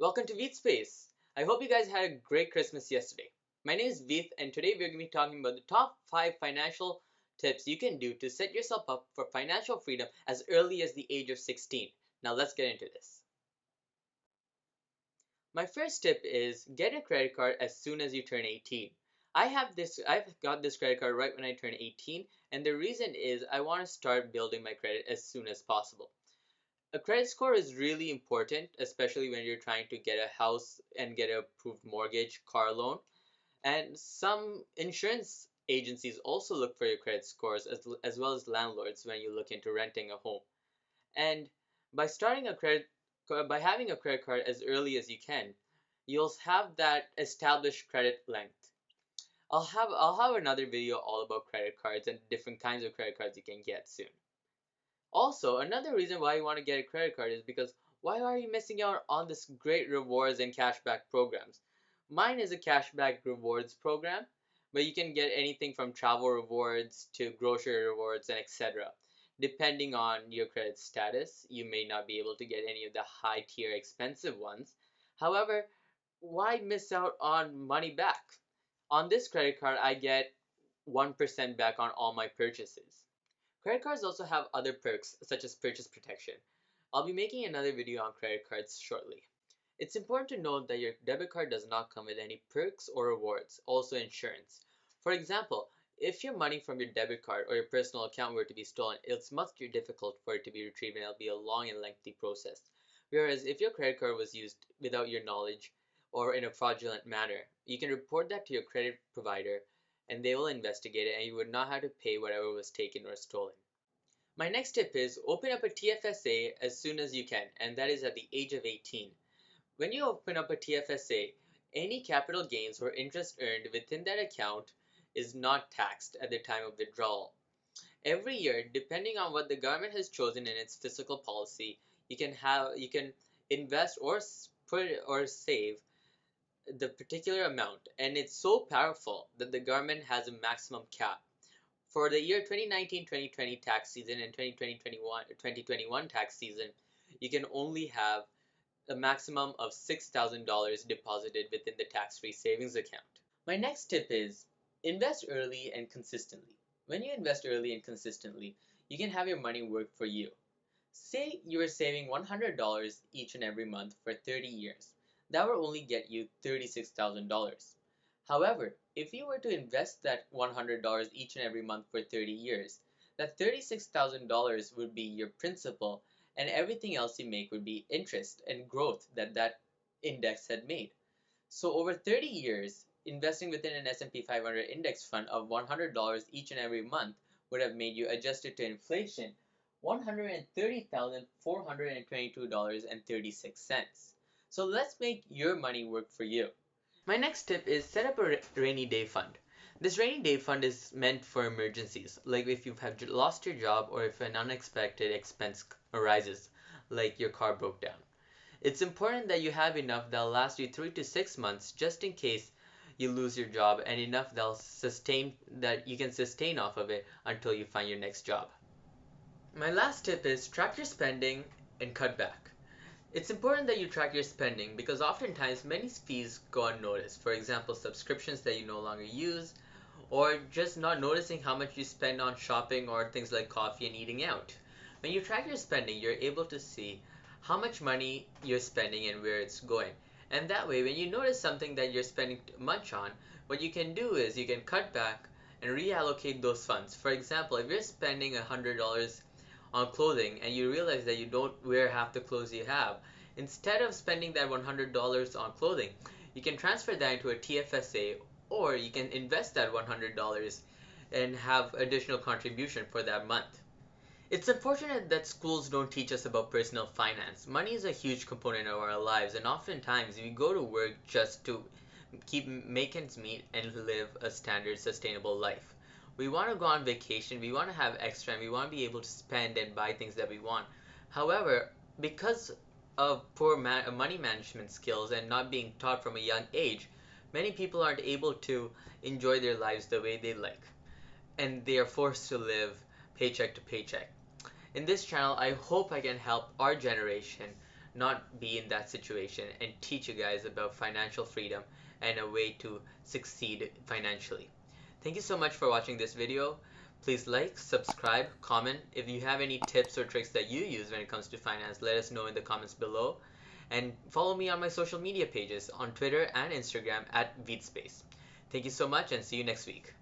Welcome to Veeth Space. I hope you guys had a great Christmas yesterday. My name is Veeth, and today we're going to be talking about the top 5 financial tips you can do to set yourself up for financial freedom as early as the age of 16. Now let's get into this. My first tip is get a credit card as soon as you turn 18. I've got this credit card right when I turned 18, and the reason is I want to start building my credit as soon as possible. A credit score is really important, especially when you're trying to get a house and get an approved mortgage, car loan. And some insurance agencies also look for your credit scores as well as landlords when you look into renting a home. And by starting a credit by having a credit card as early as you can, you'll have that established credit length. I'll have another video all about credit cards and different kinds of credit cards you can get soon. Also, another reason why you want to get a credit card is because why are you missing out on this great rewards and cashback programs? Mine is a cashback rewards program where you can get anything from travel rewards to grocery rewards and etc. Depending on your credit status, you may not be able to get any of the high tier expensive ones. However, why miss out on money back? On this credit card, I get 1% back on all my purchases. Credit cards also have other perks, such as purchase protection. I'll be making another video on credit cards shortly. It's important to note that your debit card does not come with any perks or rewards, also insurance. For example, if your money from your debit card or your personal account were to be stolen, it's much more difficult for it to be retrieved and it'll be a long and lengthy process. Whereas if your credit card was used without your knowledge or in a fraudulent manner, you can report that to your credit provider and they will investigate it and you would not have to pay whatever was taken or stolen. My next tip is open up a TFSA as soon as you can, and that is at the age of 18. When you open up a TFSA, any capital gains or interest earned within that account is not taxed at the time of withdrawal. Every year, depending on what the government has chosen in its fiscal policy, you can invest or put or save the particular amount, and it's so powerful that the government has a maximum cap. For the year 2019-2020 tax season and 2020-2021 tax season, you can only have a maximum of $6,000 deposited within the tax-free savings account. My next tip is invest early and consistently. When you invest early and consistently, you can have your money work for you. Say you are saving $100 each and every month for 30 years. That will only get you $36,000. However, if you were to invest that $100 each and every month for 30 years, that $36,000 would be your principal and everything else you make would be interest and growth that index had made. So over 30 years, investing within an S&P 500 index fund of $100 each and every month would have made you, adjusted to inflation, $130,422.36. So let's make your money work for you. My next tip is set up a rainy day fund. This rainy day fund is meant for emergencies, like if you have lost your job or if an unexpected expense arises, like your car broke down. It's important that you have enough that'll last you 3 to 6 months just in case you lose your job and enough that you can sustain off of it until you find your next job. My last tip is track your spending and cut back. It's important that you track your spending because oftentimes many fees go unnoticed. For example, subscriptions that you no longer use, or just not noticing how much you spend on shopping or things like coffee and eating out. When you track your spending, you're able to see how much money you're spending and where it's going. And that way, when you notice something that you're spending much on, what you can do is you can cut back and reallocate those funds. For example, if you're spending $100 on clothing and you realize that you don't wear half the clothes you have, instead of spending that $100 on clothing, you can transfer that into a TFSA or you can invest that $100 and have additional contribution for that month. It's unfortunate that schools don't teach us about personal finance. Money is a huge component of our lives, and oftentimes we go to work just to keep make ends meet and live a standard, sustainable life. We want to go on vacation, we want to have extra, and we want to be able to spend and buy things that we want. However, because of poor money management skills and not being taught from a young age, many people aren't able to enjoy their lives the way they like, and they are forced to live paycheck to paycheck. In this channel, I hope I can help our generation not be in that situation and teach you guys about financial freedom and a way to succeed financially. Thank you so much for watching this video. Please like, subscribe, comment. If you have any tips or tricks that you use when it comes to finance, let us know in the comments below. And follow me on my social media pages on Twitter and Instagram at VeedSpace. Thank you so much and see you next week.